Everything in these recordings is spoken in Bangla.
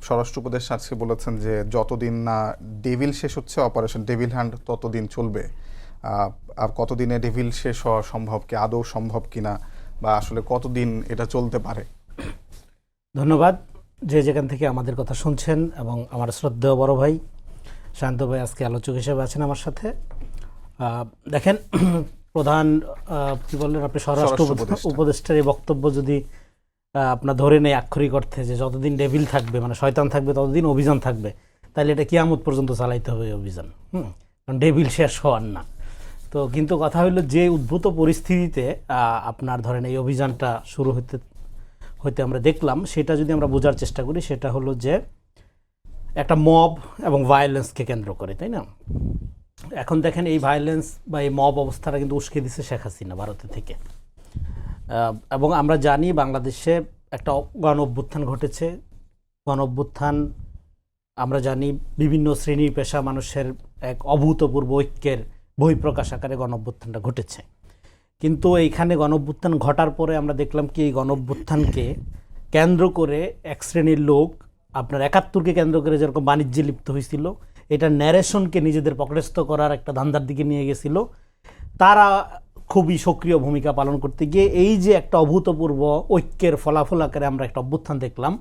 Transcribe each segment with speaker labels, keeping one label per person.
Speaker 1: স্বরাষ্ট্র উপদেষ্টা আজকে বলেছেন যে যতদিন না ডেভিল শেষ হচ্ছে অপারেশন ডেভিল হ্যান্ড ততদিন চলবে। আর কতদিনে ডেভিল শেষ হওয়া সম্ভব, কি আদৌ সম্ভব কিনা, বা আসলে কতদিন এটা চলতে পারে?
Speaker 2: ধন্যবাদ যে যেখান থেকে আমাদের কথা শুনছেন, এবং আমার শ্রদ্ধেয় বড় ভাই শান্ত ভাই আজকে আলোচক হিসেবে আছেন আমার সাথে। দেখেন, প্রধান কি বললেন আপনি, স্বরাষ্ট্র উপদেষ্টার এই বক্তব্য যদি আপনার ধরে নেই আক্ষরিক অর্থে যে যতদিন ডেভিল থাকবে, মানে শয়তান থাকবে, ততদিন অভিযান থাকবে, তাহলে এটা কিয়ামত পর্যন্ত চালাইতে হবে অভিযান। কারণ ডেভিল শেষ হওয়ার না। তো কিন্তু কথা হলো যে উদ্ভূত পরিস্থিতিতে আপনার ধরেন এই অভিযানটা শুরু হইতে আমরা দেখলাম, সেটা যদি আমরা বোঝার চেষ্টা করি, সেটা হলো যে একটা মব এবং ভায়োলেন্সকে কেন্দ্র করে, তাই না? এখন দেখেন এই ভায়োলেন্স বা এই মব অবস্থাটা কিন্তু উস্কে দিচ্ছে শেখ হাসিনা ভারতের থেকে। এবং আমরা জানি বাংলাদেশে একটা গণ অভ্যুত্থান ঘটেছে। গণ অভ্যুত্থান আমরা জানি বিভিন্ন শ্রেণী পেশা মানুষের এক অভূতপূর্ব ঐক্যের বহিঃপ্রকাশ আকারে গণ অভ্যুত্থানটা ঘটেছে। কিন্তু এইখানে গণ অভ্যুত্থান ঘটার পরে আমরা দেখলাম কি এই গণ অভ্যুত্থানকে কেন্দ্র করে এক শ্রেণীর লোক আপনার ৭১কে কেন্দ্র করে যেরকম বাণিজ্যে লিপ্ত হয়েছিল, এটা ন্যারেশনকে নিজেদের পকেটস্থ করার একটা ধান্দার দিকে নিয়ে গেছিল। তারা খুবই সক্রিয় ভূমিকা পালন করতে গিয়ে এই যে একটা অভূতপূর্ব ঐক্যের ফলাফল আকারে আমরা একটা অভ্যুত্থান দেখলাম,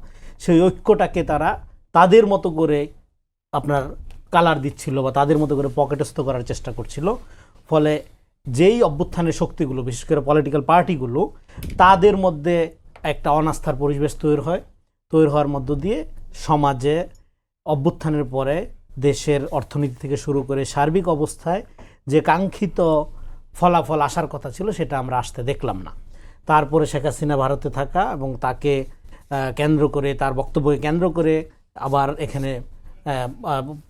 Speaker 2: সেই ঐক্যটাকে তারা তাদের মতো করে আপনার কালার দিচ্ছিল বা তাদের মতো করে পকেটস্থ করার চেষ্টা করছিল। ফলে যেই অভ্যুত্থানের শক্তিগুলো, বিশেষ করে পলিটিক্যাল পার্টিগুলো, তাদের মধ্যে একটা অনাস্থার পরিবেশ তৈরি হওয়ার মধ্য দিয়ে সমাজে অভ্যুত্থানের পরে দেশের অর্থনীতি থেকে শুরু করে সার্বিক অবস্থায় যে কাঙ্ক্ষিত ফলাফল আসার কথা ছিল, সেটা আমরা আসতে দেখলাম না। তারপরে শেখ হাসিনা ভারতে থাকা এবং তাকে কেন্দ্র করে, তার বক্তব্যকে কেন্দ্র করে আবার এখানে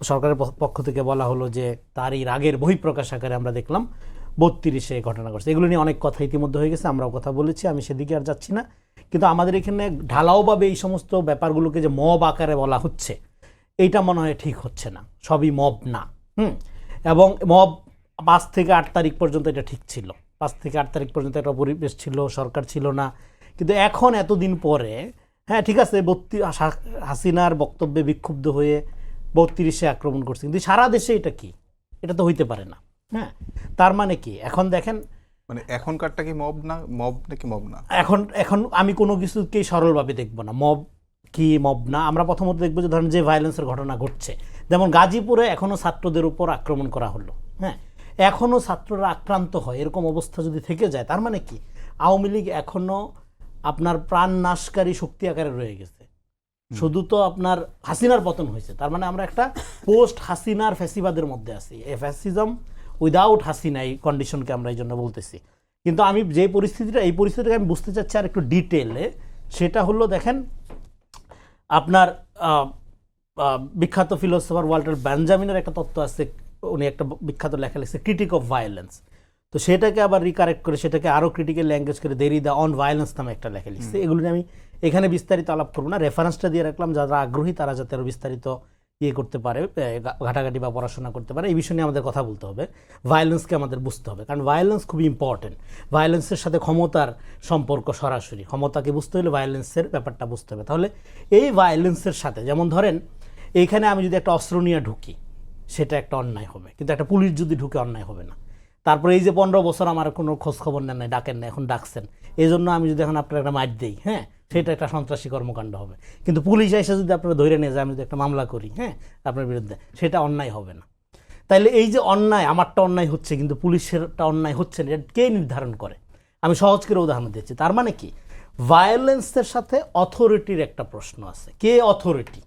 Speaker 2: সরকারের পক্ষ থেকে বলা হলো যে তার এই রাগের বহিঃপ্রকাশ আকারে আমরা দেখলাম ৩২-এ ঘটনা ঘটছে। এগুলো নিয়ে অনেক কথা ইতিমধ্যে হয়ে গেছে, আমরাও কথা বলেছি, আমি সেদিকে আর যাচ্ছি না। কিন্তু আমাদের এখানে ঢালাওভাবে এই সমস্ত ব্যাপারগুলোকে যে মব আকারে বলা হচ্ছে, এইটা মনে হয় ঠিক হচ্ছে না। সবই মব না। এবং মব ৫ থেকে ৮ তারিখ পর্যন্ত এটা ঠিক ছিল। ৫ থেকে ৮ তারিখ পর্যন্ত একটা পরিবেশ ছিল, সরকার ছিল না। কিন্তু এখন এতদিন পরে, হ্যাঁ ঠিক আছে, হাসিনার বক্তব্যে বিক্ষুব্ধ হয়ে ৩২-এ আক্রমণ করছে, কিন্তু সারা দেশে এটা কি? এটা তো হইতে পারে না। হ্যাঁ, তার মানে কি? এখন দেখেন,
Speaker 1: মানে এখনকারটা কি মব না, মব নাকি মব না?
Speaker 2: এখন আমি কোনো কিছুকেই সরলভাবে দেখব না, মব কি মব না। আমরা প্রথমত দেখবো যে ধরেন যে ভায়োলেন্সের ঘটনা ঘটছে, যেমন গাজীপুরে এখনও ছাত্রদের উপর আক্রমণ করা হলো, হ্যাঁ, এখনও ছাত্ররা আক্রান্ত হয়, এরকম অবস্থা যদি থেকে যায়, তার মানে কি আওয়ামী লীগ এখনও আপনার প্রাণ নাশকারী শক্তি আকারে রয়ে গেছে। শুধু তো আপনার হাসিনার পতন হয়েছে, তার মানে আমরা একটা পোস্ট হাসিনার ফ্যাসিবাদের মধ্যে আছি। এ ফ্যাসিজম উইদাউট হাসিনা, এই কন্ডিশনকে আমরা এই জন্য বলতেছি। কিন্তু আমি যে এই পরিস্থিতিটাকে আমি বুঝতে চাচ্ছি আর একটু ডিটেলে, সেটা হলো দেখেন, আপনার বিখ্যাত ফিলোসফার ওয়াল্টার বেঞ্জামিনের একটা তত্ত্ব আছে, উনি একটা বিখ্যাত লেখা লিখছে ক্রিটিক অফ ভায়োলেন্স। তো সেটাকে আবার রিকারেক্ট করে, সেটাকে আরও ক্রিটিক্যাল ল্যাঙ্গুয়েজ করে দেরিদা অন ভায়োলেন্স নামে একটা লেখা লিখছে। এগুলো নিয়ে আমি এখানে বিস্তারিত আলাপ করবো না, রেফারেন্সটা দিয়ে রাখলাম, যারা আগ্রহী তারা যাতে আরও বিস্তারিত করতে পারে, ঘাটাঘাটি বা পড়াশোনা করতে পারে। এই বিষয় নিয়ে আমাদের কথা বলতে হবে, ভায়োলেন্সকে আমাদের বুঝতে হবে, কারণ ভায়োলেন্স খুবই ইম্পর্টেন্ট। ভায়োলেন্সের সাথে ক্ষমতার সম্পর্ক সরাসরি, ক্ষমতাকে বুঝতে হলে ভায়োলেন্সের ব্যাপারটা বুঝতে হবে। তাহলে এই ভায়োলেন্সের সাথে, যেমন ধরেন এইখানে আমি যদি একটা অস্ত্র নিয়ে ঢুকি, সেটা একটা অন্যায় হবে, কিন্তু একটা পুলিশ যদি ঢুকে অন্যায় হবে না। তারপরে এই যে ১৫ বছর আমার কোনো খোঁজ খবর নেন নাই, ডাকেন না, এখন ডাকছেন, এই জন্য আমি যদি এখন আপনার একটা মাইট দিই, হ্যাঁ, সেটা একটা সন্ত্রাসী কর্মকাণ্ড হবে। কিন্তু পুলিশ এসে যদি আপনারা ধরে নিয়ে যায়, আমি যদি একটা মামলা করি, হ্যাঁ, আপনার বিরুদ্ধে, সেটা অন্যায় হবে না। তাইলে এই যে অন্যায়, আমারটা অন্যায় হচ্ছে কিন্তু পুলিশেরটা অন্যায় হচ্ছে না, এটা কে নির্ধারণ করে? আমি সহজ করে উদাহরণ দিচ্ছি। তার মানে কি, ভায়োলেন্সের সাথে অথরিটির একটা প্রশ্ন আছে, কে অথরিটি,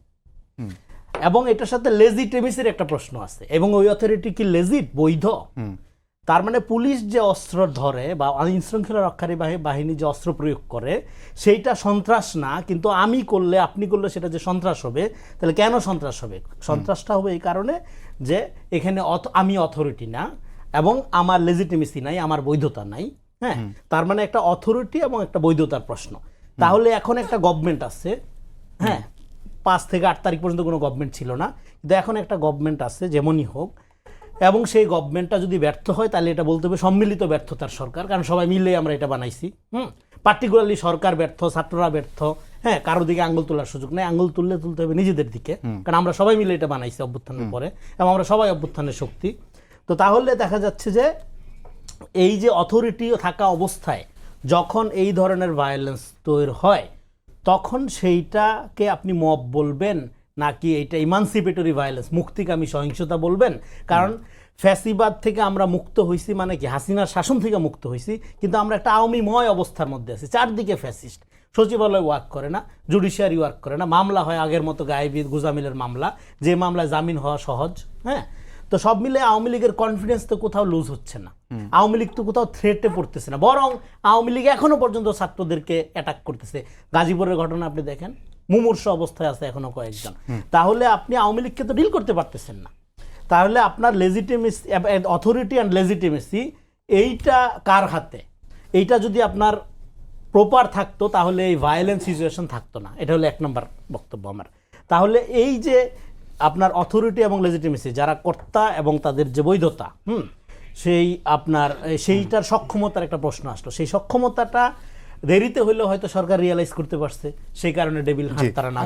Speaker 2: এবং এটার সাথে লেজিটিমেসির একটা প্রশ্ন আছে, এবং ওই অথরিটি কি লেজিট, বৈধ? তার মানে পুলিশ যে অস্ত্র ধরে বা আইন শৃঙ্খলা রক্ষাকারী বাহিনী যে অস্ত্র প্রয়োগ করে, সেইটা সন্ত্রাস না, কিন্তু আমি করলে, আপনি করলে সেটা যে সন্ত্রাস হবে। তাহলে কেন সন্ত্রাস হবে? সন্ত্রাসটা হবে এই কারণে যে এখানে আমি অথরিটি না, এবং আমার লেজিটিমেসি নাই, আমার বৈধতা নাই। হ্যাঁ, তার মানে একটা অথরিটি এবং একটা বৈধতার প্রশ্ন। তাহলে এখন একটা গভর্নমেন্ট আছে, হ্যাঁ, ৫ থেকে ৮ তারিখ পর্যন্ত কোনো গভর্নমেন্ট ছিল না, কিন্তু এখন একটা গভর্নমেন্ট আছে, যেমনই হোক, এবং সেই গভর্নমেন্টটা যদি ব্যর্থ হয়, তাহলে এটা বলতে হবে সম্মিলিত ব্যর্থতার সরকার, কারণ সবাই মিলে আমরা এটা বানাইছি। পার্টিকুলারলি সরকার ব্যর্থ, ছাত্ররা ব্যর্থ, হ্যাঁ, কারোর দিকে আঙ্গুল তোলার সুযোগ নেই, আঙ্গুল তুলতে হবে নিজেদের দিকে, কারণ আমরা সবাই মিলে এটা বানাইছি অভ্যুত্থানের পরে, এবং আমরা সবাই অভ্যুত্থানের শক্তি। তো তাহলে দেখা যাচ্ছে যে এই যে অথরিটি থাকা অবস্থায় যখন এই ধরনের ভায়োলেন্স তৈরি হয়, তখন সেইটাকে আপনি মব বলবেন নাকি এইটা ইমানসিপেটরি ভায়োলেন্স, মুক্তিকামী সহিংসতা বলবেন? কারণ ফ্যাসিবাদ থেকে আমরা মুক্ত হয়েছি, মানে কি হাসিনার শাসন থেকে মুক্ত হয়েছি, কিন্তু আমরা একটা আওয়ামীময় অবস্থার মধ্যে আছি, চারদিকে ফ্যাসিস্ট, সচিবালয় ওয়ার্ক করে না, জুডিশিয়ারি ওয়ার্ক করে না, মামলা হয় আগের মতো গায়েবী গুজামিলের মামলা, যে মামলায় জামিন হওয়া সহজ। হ্যাঁ, তো সব মিলে আওয়ামী লীগের কনফিডেন্স তো কোথাও লুজ হচ্ছে না, আওয়ামী লীগ তো কোথাও থ্রেটে পড়তেছে না, বরং আওয়ামী লীগ এখনো পর্যন্ত ছাত্রদেরকে অ্যাটাক করতেছে। গাজীপুরের ঘটনা আপনি দেখেন, মুমূর্ষ অবস্থায় আছে এখনো কয়েকজন। তাহলে আপনি আওয়ামী লীগকে তো ডিল করতে পারতেছেন না। তাহলে আপনার লেজিটিমেসি, অথরিটি অ্যান্ড লেজিটিমেসি, এইটা কার হাতে? এইটা যদি আপনার প্রপার থাকতো তাহলে এই ভায়োলেন্স সিচুয়েশন থাকতো না। এটা হলো এক নম্বর বক্তব্য আমার। তাহলে এই যে আপনার অথরিটি এবং লেজিটিমেসি, যারা কর্তা এবং তাদের যে বৈধতা, সেই আপনার সেইটার সক্ষমতার একটা প্রশ্ন আসলো। সেই সক্ষমতাটা দেরিতে হইলেও হয়তো সরকার রিয়েলাইজ করতে পারছে, সেই কারণে ডেভিল হান্ট তারা নাম।